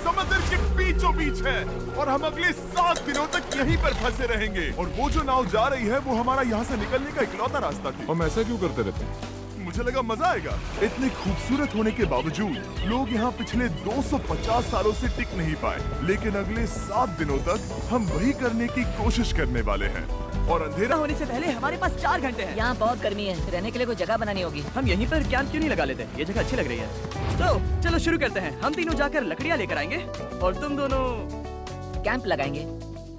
समंदर के बीचों बीच है और हम अगले 7 दिनों तक यहीं पर फंसे रहेंगे। और वो जो नाव जा रही है वो हमारा यहाँ से निकलने का इकलौता रास्ता थी। हम ऐसा क्यों करते रहते हैं? मुझे लगा मजा आएगा। इतने खूबसूरत होने के बावजूद लोग यहाँ पिछले 250 सालों से टिक नहीं पाए, लेकिन अगले 7 दिनों तक हम वही करने की कोशिश करने वाले हैं। और अंधेरा होने से पहले हमारे पास 4 घंटे हैं। यहाँ बहुत गर्मी है, रहने के लिए कोई जगह बनानी होगी। हम यहीं पर कैंप क्यों नहीं लगा लेते? ये जगह अच्छी लग रही है। तो चलो शुरू करते हैं। हम तीनों जाकर लकड़ियाँ लेकर आएंगे और तुम दोनों कैंप लगाएंगे।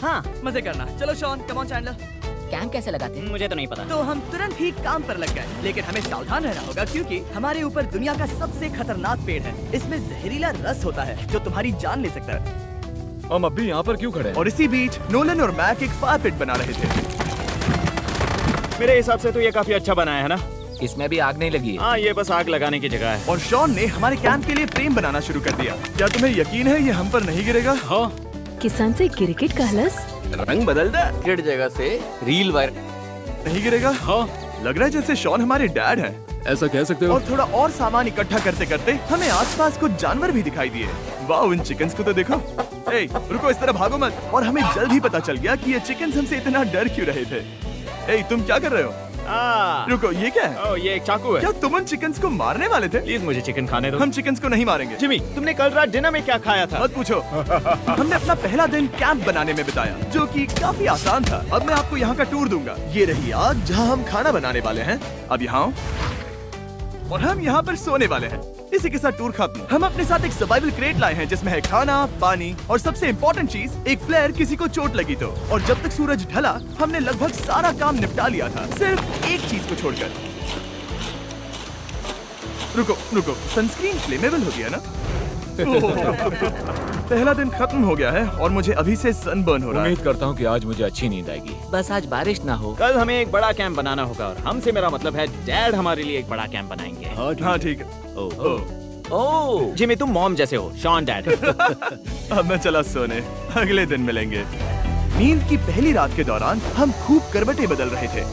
हाँ मजे करना। चलो Shawn, come on Chandler. Camp कैसे लगाते हैं? मुझे तो नहीं पता। तो हम तुरंत ही काम पर लग गए, लेकिन हमें सावधान रहना होगा क्योंकि हमारे ऊपर दुनिया का सबसे खतरनाक पेड़ है। इसमें जहरीला रस होता है जो तुम्हारी जान ले सकता है। हम अब भी यहाँ पर क्यों खड़े हैं? और इसी बीच नोलन और मैक एक फायर पिट बना रहे थे। मेरे हिसाब से तो ये काफी अच्छा बनाया है ना? इसमें भी आग नहीं लगी है। हाँ, ये बस आग लगाने की जगह है। और शॉन ने हमारे कैंप के लिए फ्रेम बनाना शुरू कर दिया। क्या तुम्हें यकीन है ये हम पर नहीं गिरेगा? हाँ। किसान से क्रिकेट का हलस रंग बदल दे। क्रिकेट जगह से रील वायर नहीं गिरेगा? हाँ। लग रहा है जैसे शॉन हमारे डैड हैं। ऐसा कह सकते हो? और थोड़ा और सामान इकट्ठा करते करते हमें आसपास कुछ जानवर भी दिखाई दिए। वाह, उन चिकन्स को तो देखो। ए, रुको, इस तरह भागो मत। और हमें जल्द ही पता चल गया कि ये चिकन्स हमसे इतना डर क्यों रहे थे। ए, तुम क्या कर रहे हो? रुको, ये क्या है? ओह, ये एक चाकू है। क्या तुम उन चिकन्स को मारने वाले थे? प्लीज मुझे चिकन खाने दो। हम चिकन्स को नहीं मारेंगे। जिमी, तुमने कल रात डिनर में क्या खाया था? मत पूछो। हमने अपना पहला दिन कैंप बनाने में बिताया, जो कि काफी आसान था। अब मैं आपको यहाँ का टूर दूंगा। ये रही आग जहाँ हम खाना बनाने वाले हैं। अब यहाँ आओ। और हम यहाँ पर सोने वाले हैं। इसी के साथ टूर खत्म। हम अपने साथ एक सर्वाइवल क्रेट लाए हैं जिसमें है खाना, पानी और सबसे इम्पोर्टेंट चीज, एक फ्लेयर किसी को चोट लगी तो। और जब तक सूरज ढला हमने लगभग सारा काम निपटा लिया था, सिर्फ एक चीज को छोड़कर। रुको, सनस्क्रीन फ्लेमेबल हो गया ना? पहला दिन खत्म हो गया है और मुझे अभी से सनबर्न हो रहा है। उम्मीद करता हूँ कि आज मुझे अच्छी नींद आएगी। बस आज बारिश ना हो। कल हमें एक बड़ा कैंप बनाना होगा और हमसे मेरा मतलब है डैड हमारे लिए एक बड़ा कैंप बनाएंगे। हाँ ठीक है। ओह, जिमी, तुम मॉम जैसे हो, शॉन डैड। अब मैं चला सोने, अगले दिन मिलेंगे। नींद की पहली रात के दौरान हम खूब करवटें बदल रहे थे।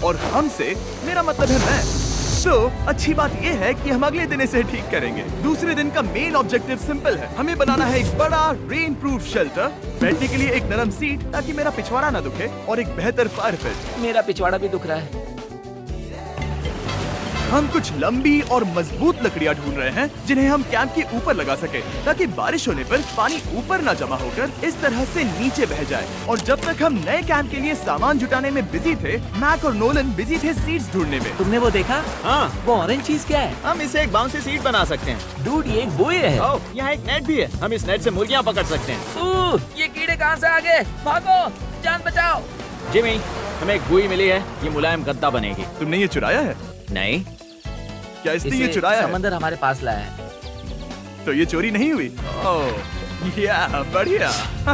और हमसे मेरा मतलब है मैं। तो अच्छी बात यह है कि हम अगले दिन इसे ठीक करेंगे। दूसरे दिन का मेन ऑब्जेक्टिव सिंपल है। हमें बनाना है एक बड़ा रेन प्रूफ शेल्टर, बैठने के लिए एक नरम सीट ताकि मेरा पिछवाड़ा ना दुखे, और एक बेहतर फायर पिट। मेरा पिछवाड़ा भी दुख रहा है। हम कुछ लंबी और मजबूत लकड़ियां ढूंढ रहे हैं जिन्हें हम कैंप के ऊपर लगा सके, ताकि बारिश होने पर पानी ऊपर न जमा होकर इस तरह से नीचे बह जाए। और जब तक हम नए कैंप के लिए सामान जुटाने में बिजी थे, मैक और नोलन बिजी थे सीड्स ढूंढने में। तुमने वो देखा? हाँ, वो ऑरेंज चीज क्या है? हम इसे एक बाउंसी सीट बना सकते हैं। डूड, ये एक बोए है। ओह, यहाँ एक नेट भी है। हम इस नेट से मुर्गियाँ पकड़ सकते हैं। ये कीड़े कहाँ से आ गए? भागो, जान बचाओ। जिमी, हमें एक बुई मिली है। ये मुलायम गद्दा बनेगी। तुमने ये चुराया है? नहीं। क्या इसने ये चुराया है? समंदर हमारे पास लाया है। तो ये चोरी नहीं हुई? ओह, या बढ़िया।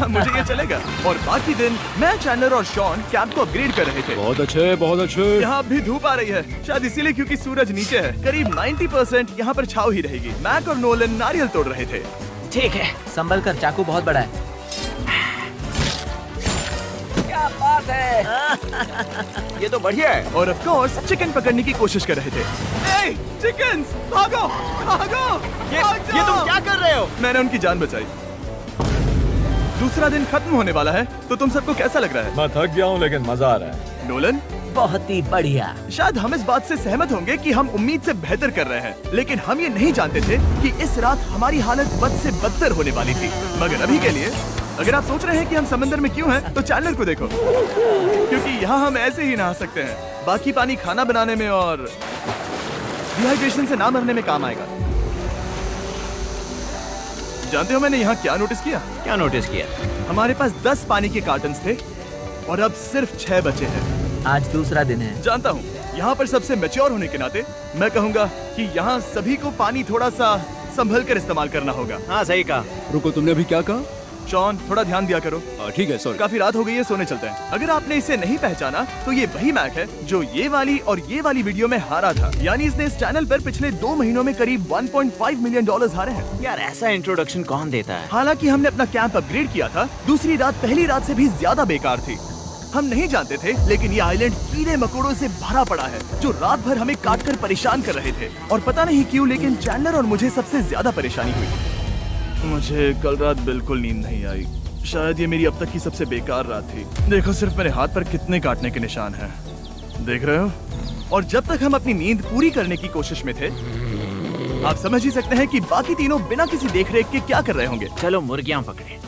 मुझे ये चलेगा। और बाकी दिन मैं, चैंडलर और शॉन कैंप को अपग्रेड कर रहे थे। बहुत अच्छे, बहुत अच्छे। यहाँ भी धूप आ रही है, शायद इसीलिए क्योंकि सूरज नीचे है। करीब 90% यहाँ पर छाव ही रहेगी। मैक और नोलन नारियल तोड़ रहे थे। ठीक है, संभल कर, चाकू बहुत बड़ा है। क्या बात है। ये तो बढ़िया है। और ऑफ कोर्स चिकन पकड़ने की कोशिश कर रहे थे। ए, चिकन्स, भागो, भागो, ये तुम क्या कर रहे हो? मैंने उनकी जान बचाई। दूसरा दिन खत्म होने वाला है, तो तुम सबको कैसा लग रहा है? मैं थक गया हूँ लेकिन मजा आ रहा है। नोलन, बहुत ही बढ़िया। शायद हम इस बात से सहमत होंगे कि हम उम्मीद से बेहतर कर रहे हैं, लेकिन हम ये नहीं जानते थे कि इस रात हमारी हालत बद से बदतर होने वाली थी। मगर अभी के लिए, अगर आप सोच रहे हैं कि हम समंदर में क्यों हैं, तो चैनलर को देखो, क्योंकि यहाँ हम ऐसे ही नहा सकते हैं। बाकी पानी खाना बनाने में और डिहाइड्रेशन से ना मरने में काम आएगा। जानते हो मैंने यहाँ क्या नोटिस किया? क्या नोटिस किया? हमारे पास 10 पानी के कार्टन्स थे और अब सिर्फ 6 बचे हैं। आज दूसरा दिन है। जानता हूँ, यहाँ पर सबसे मैच्योर होने के नाते मैं कहूँगा कि यहाँ सभी को पानी थोड़ा सा संभल कर इस्तेमाल करना होगा। हाँ, सही कहा। रुको, तुमने अभी क्या कहा? शॉन, थोड़ा ध्यान दिया करो। ठीक है, सॉरी। काफी रात हो गई है, सोने चलते हैं। अगर आपने इसे नहीं पहचाना तो ये वही मैक है जो ये वाली और ये वाली वीडियो में हारा था। यानी इसने इस चैनल पर पिछले 2 महीनों में करीब $1.5 मिलियन हारे हैं। यार, ऐसा इंट्रोडक्शन कौन देता है? हालांकि हमने अपना कैंप अपग्रेड किया था, दूसरी रात पहली रात से भी ज्यादा बेकार थी। हम नहीं जानते थे, लेकिन ये आइलैंड कीड़े मकोड़ों से भरा पड़ा है जो रात भर हमें काटकर परेशान कर रहे थे। और पता नहीं क्यों, लेकिन चैंडलर और मुझे सबसे ज्यादा परेशानी हुई। मुझे कल रात बिल्कुल नींद नहीं आई। शायद ये मेरी अब तक की सबसे बेकार रात थी। देखो सिर्फ मेरे हाथ पर कितने काटने के निशान हैं। देख रहे हो? और जब तक हम अपनी नींद पूरी करने की कोशिश में थे, आप समझ ही सकते हैं कि बाकी तीनों बिना किसी देखरेख के क्या कर रहे होंगे। चलो मुर्गियां पकड़े।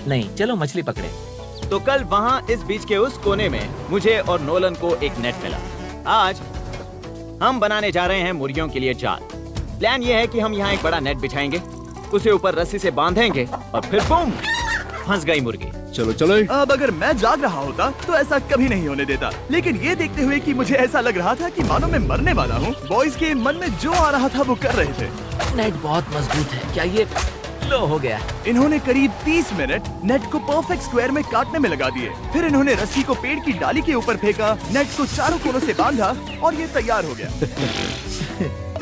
नहीं, चलो मछली पकड़े। तो कल वहाँ इस बीच के उस कोने में मुझे और नोलन को एक नेट मिला। आज हम बनाने जा रहे हैं मुर्गियों के लिए जाल। प्लान ये है कि हम यहाँ एक बड़ा नेट बिछाएंगे, उसे ऊपर रस्सी से बांधेंगे और फिर बूम, फंस गई मुर्गी। चलो चलो। अब अगर मैं जाग रहा होता तो ऐसा कभी नहीं होने देता, लेकिन ये देखते हुए कि मुझे ऐसा लग रहा था कि मानो मैं मरने वाला हूँ, बॉयज के मन में जो आ रहा था वो कर रहे थे। नेट बहुत मजबूत है। क्या ये लो हो गया? इन्होंने करीब 30 मिनट नेट को परफेक्ट स्क्वायर में काटने में लगा दिए। फिर इन्होंने रस्सी को पेड़ की डाली के ऊपर फेंका, नेट को चारों कोनों से बांधा और ये तैयार हो गया।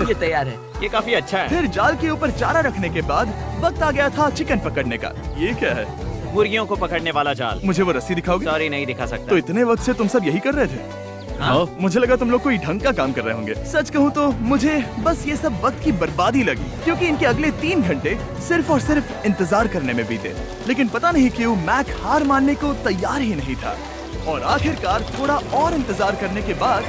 ये तैयार है। ये काफी अच्छा है। फिर जाल के ऊपर चारा रखने के बाद वक्त आ गया था चिकन पकड़ने का। ये क्या है? मुर्गियों को पकड़ने वाला जाल। मुझे वो रस्सी दिखाओगे? सॉरी, नहीं दिखा सकता। तो इतने वक्त से तुम सब यही कर रहे थे? हाँ? मुझे लगा तुम लोग कोई ढंग का काम कर रहे होंगे। सच कहूँ तो मुझे बस ये सब वक्त की बर्बादी लगी, क्योंकि इनके अगले 3 घंटे सिर्फ और सिर्फ इंतजार करने में बीते। लेकिन पता नहीं क्यों मैक हार मानने को तैयार ही नहीं था, और आखिरकार थोड़ा और इंतजार करने के बाद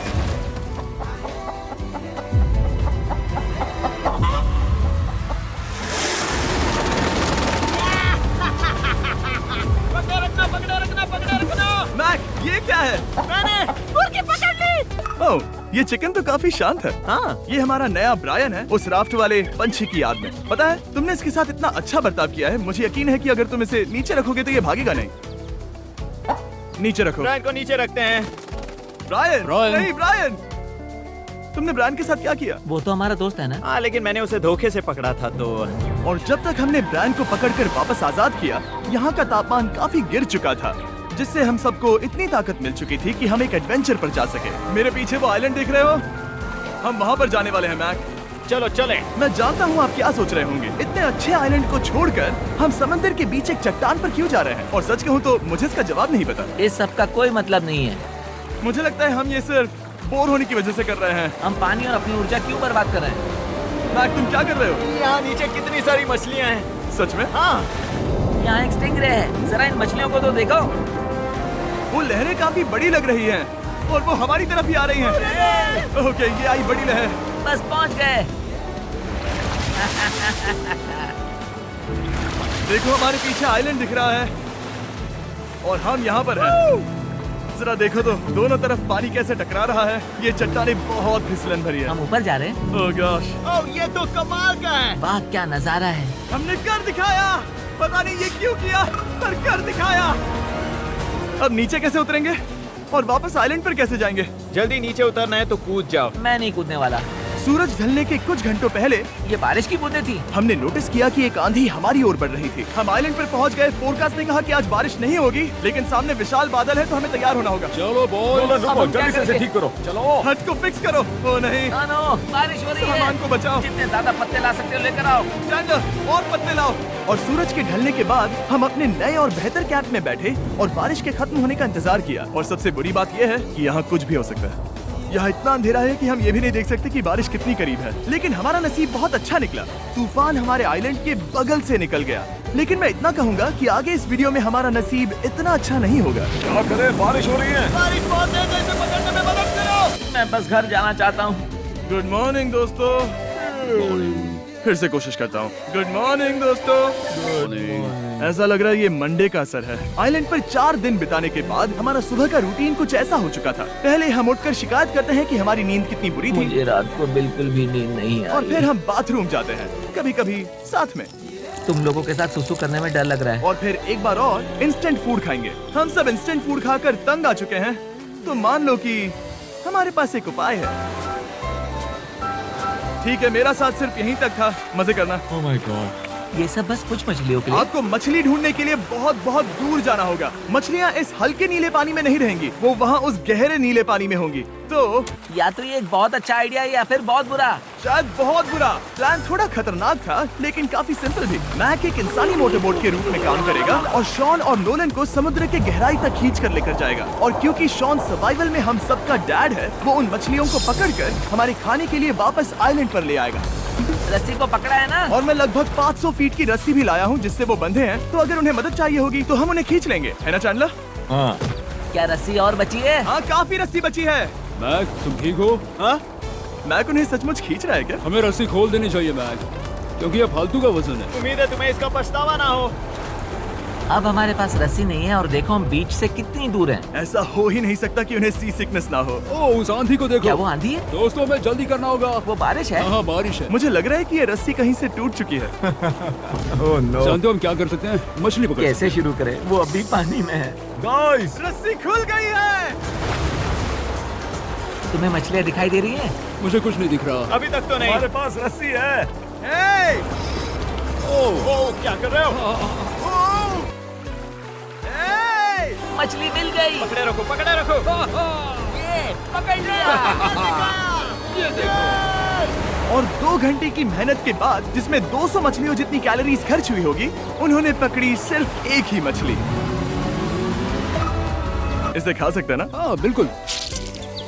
मैक, ये क्या है? मैंने मुर्गी पकड़ ली। ओह, ये चिकन तो काफी शांत है। हाँ। ये हमारा नया ब्रायन है, उस राफ्ट वाले पंछी की याद में। पता है, तुमने इसके साथ इतना अच्छा बर्ताव किया है, मुझे यकीन है कि अगर तुम इसे नीचे रखोगे तो ये भागेगा नहीं। नीचे रखो। ब्रायन को नीचे रखते हैं। Brian, Brian. नहीं ब्रायन। तुमने ब्रायन के साथ क्या किया? वो तो हमारा दोस्त है ना। हाँ, लेकिन मैंने उसे धोखे से पकड़ा था तो। और जब तक हमने ब्रायन को पकड़कर वापस आजाद किया, यहाँ का तापमान काफी गिर चुका था, जिससे हम सबको इतनी ताकत मिल चुकी थी कि हम एक एडवेंचर पर जा सके। मेरे पीछे वो आइलैंड देख रहे हो? हम वहाँ पर जाने वाले हैं मैक। चलो चले। मैं जानता हूँ आप क्या सोच रहे होंगे, इतने अच्छे आइलैंड को छोड़कर हम समंदर के बीच एक चट्टान पर क्यों जा रहे हैं? और सच कहूँ तो मुझे इसका जवाब नहीं पता। इस सब का कोई मतलब नहीं है। मुझे लगता है हम ये सिर्फ बोर होने की वजह से कर रहे हैं। हम पानी और अपनी ऊर्जा क्यों बर्बाद कर रहे हैं? मैक, तुम क्या कर रहे हो? यहाँ नीचे कितनी सारी मछलियाँ हैं। सच में? हाँ। यहाँ एक स्टिंगरे है, जरा इन मछलियों को तो देखो। वो लहरें काफी बड़ी लग रही हैं और वो हमारी तरफ ही आ रही हैं। ओके, ये आई बड़ी लहर। बस पहुँच गए। देखो हमारे पीछे आइलैंड दिख रहा है और हम यहाँ पर हैं। जरा देखो तो दोनों तरफ पानी कैसे टकरा रहा है। ये चट्टानें बहुत फिसलन भरी है। हम ऊपर जा रहे हैं। ओह गॉश, ओह, ये तो कमाल का है। वाह, क्या नजारा है। हमने कर दिखाया। पता नहीं ये क्यों किया, पर कर दिखाया। अब नीचे कैसे उतरेंगे और वापस आइलैंड पर कैसे जाएंगे? जल्दी नीचे उतरना है तो कूद जाओ। मैं नहीं कूदने वाला। सूरज ढलने के कुछ घंटों पहले ये बारिश की बूंदें थी। हमने नोटिस किया कि एक आंधी हमारी ओर बढ़ रही थी। हम आइलैंड पर पहुंच गए। फोरकास्ट ने कहा कि आज बारिश नहीं होगी, लेकिन सामने विशाल बादल है तो हमें तैयार होना होगा। चलो बॉय, अब हम क्या जल्दी से इसे करेंगे? ठीक करो। चलो। हट को फिक्स करो। ओ नहीं, नो, बारिश हो रही है। सामान को बचाओ। जितने ज्यादा पत्ते ला सकते हो लेकर आओ। चैंडलर, और पत्ते लाओ। और सूरज के ढलने के बाद हम अपने नए और बेहतर कैंप में बैठे और बारिश के खत्म होने का इंतजार किया। और सबसे बुरी बात यह है कि यहाँ कुछ भी हो सकता है। यहाँ इतना अंधेरा है कि हम ये भी नहीं देख सकते कि बारिश कितनी करीब है। लेकिन हमारा नसीब बहुत अच्छा निकला। तूफान हमारे आइलैंड के बगल से निकल गया। लेकिन मैं इतना कहूँगा कि आगे इस वीडियो में हमारा नसीब इतना अच्छा नहीं होगा। क्या करें, बारिश हो रही है। बारिश बहुत तेज है, इसे पकड़ने में मदद करो। मैं बस घर जाना चाहता हूँ। गुड मॉर्निंग दोस्तों। फिर से कोशिश करता हूँ। गुड मॉर्निंग दोस्तों। ऐसा लग रहा है ये मंडे का असर है। आइलैंड पर 4 दिन बिताने के बाद हमारा सुबह का रूटीन कुछ ऐसा हो चुका था। पहले हम उठकर शिकायत करते हैं कि हमारी नींद कितनी बुरी थी, मुझे रात को बिल्कुल भी नींद नहीं और आई। फिर हम बाथरूम जाते हैं, कभी कभी साथ में, तुम लोगों के साथ सुसु करने में डर लग रहा है। और फिर एक बार और इंस्टेंट फूड खाएंगे। हम सब इंस्टेंट फूड खाकर तंग आ चुके हैं, तो मान लो कि हमारे पास एक उपाय है। ठीक है, मेरा साथ सिर्फ यहीं तक था। मजे करना। Oh my God. ये सब बस कुछ मछलियों के लिए। आपको मछली ढूंढने के लिए बहुत बहुत दूर जाना होगा। मछलियाँ इस हल्के नीले पानी में नहीं रहेंगी, वो वहाँ उस गहरे नीले पानी में होंगी। तो या तो ये एक बहुत अच्छा आइडिया है या फिर बहुत बुरा। शायद बहुत बुरा। प्लान थोड़ा खतरनाक था लेकिन काफी सिंपल भी। मैक एक इंसानी मोटरबोट के रूप में काम करेगा और शॉन और नोलन को समुद्र के गहराई तक खींच कर लेकर जाएगा। और क्योंकि शॉन सर्वाइवल में हम सबका डैड है, वो उन मछलियों को पकड़कर हमारे खाने के लिए वापस आइलैंड पर ले आएगा। रस्सी को पकड़ा है ना? और मैं लगभग 500 फीट की रस्सी भी लाया हूँ जिससे वो बंधे हैं, तो अगर उन्हें मदद चाहिए होगी तो हम उन्हें खींच लेंगे, है ना चैंडलर? हाँ क्या रस्सी और बची है? हाँ, काफी रस्सी बची है। मैक, तुम ठीक हो? हाँ, मैक उन्हें सचमुच खींच रहा है क्या? हमें रस्सी खोल देनी चाहिए मैक, क्योंकि ये फालतू का वजन है। उम्मीद है तुम्हें इसका पछतावा ना हो। अब हमारे पास रस्सी नहीं है और देखो हम बीच से कितनी दूर हैं। ऐसा हो ही नहीं सकता कि उन्हें सी सिकनेस ना हो। ओह, उस आंधी को देखो। क्या वो आंधी है? दोस्तों, हमें जल्दी करना होगा। वो बारिश है? हाँ, बारिश है। मुझे लग रहा है कि ये रस्सी कहीं से टूट चुकी है। Oh no. जानते हो हम क्या कर सकते हैं? मछली पकड़ कैसे शुरू करें? वो अभी पानी में है। गाइस, रस्सी खुल गई है। तुम्हें मछलियाँ दिखाई दे रही हैं? मुझे कुछ नहीं दिख रहा। अभी तक तो नहीं। हमारे पास रस्सी है। हे! ओह, क्या कर रहे हो? हे! मछली मिल गई। पकड़े रखो, पकड़े रखो। ये पकड़ लिया। और 2 घंटे की मेहनत के बाद, जिसमें 200 मछलियों जितनी कैलोरीज खर्च हुई होगी, उन्होंने पकड़ी सिर्फ एक ही मछली। इसे खा सकते हैं ना? हाँ बिल्कुल।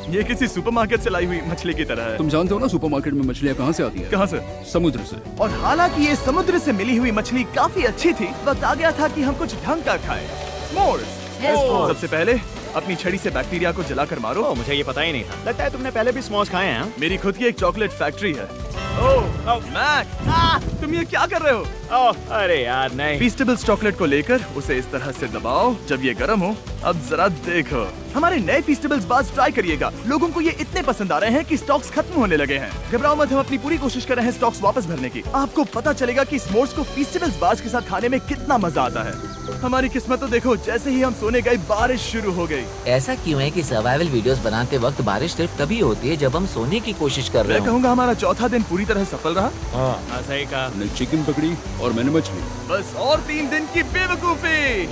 ये किसी सुपरमार्केट से लाई हुई मछली की तरह है। तुम जानते हो ना सुपरमार्केट में मछलियाँ कहाँ से आती है? कहाँ से? समुद्र से। और हालांकि ये समुद्र से मिली हुई मछली काफी अच्छी थी, वक्त आ गया था कि हम कुछ ढंग का खाएं। स्मोर्स। सबसे पहले अपनी छड़ी से बैक्टीरिया को जलाकर मारो। ओह, मुझे ये पता ही नहीं था। लगता है तुमने पहले भी स्मोक्स खाए हैं। मेरी खुद की एक चॉकलेट फैक्ट्री है। ओह मैक, तुम ये क्या कर रहे हो? ओह, अरे यार नहीं। फीस्टेबल्स चॉकलेट को लेकर उसे इस तरह से दबाओ। जब ये गर्म हो, अब जरा देखो। हमारे नए फीस्टेबल्स बार्स ट्राई करिएगा। लोगों को ये इतने पसंद आ रहे हैं कि स्टॉक्स खत्म होने लगे हैं। घबराओ मत, हम अपनी पूरी कोशिश कर रहे हैं स्टॉक्स वापस भरने की। आपको पता चलेगा कि s'mores को फीस्टेबल्स बार्स के साथ खाने में कितना मजा आता है। हमारी किस्मत तो देखो, जैसे ही हम सोने गए बारिश शुरू हो गई। ऐसा क्यों है कि सर्वाइवल वीडियोस बनाते वक्त बारिश सिर्फ तभी होती है जब हम सोने की कोशिश कर रहे मैं हो? कहूँगा हमारा चौथा दिन पूरी तरह सफल रहा। हाँ, सही कहा। मैंने चिकन पकड़ी और मैंने मछली। बस और 3 दिन की बेवकूफी।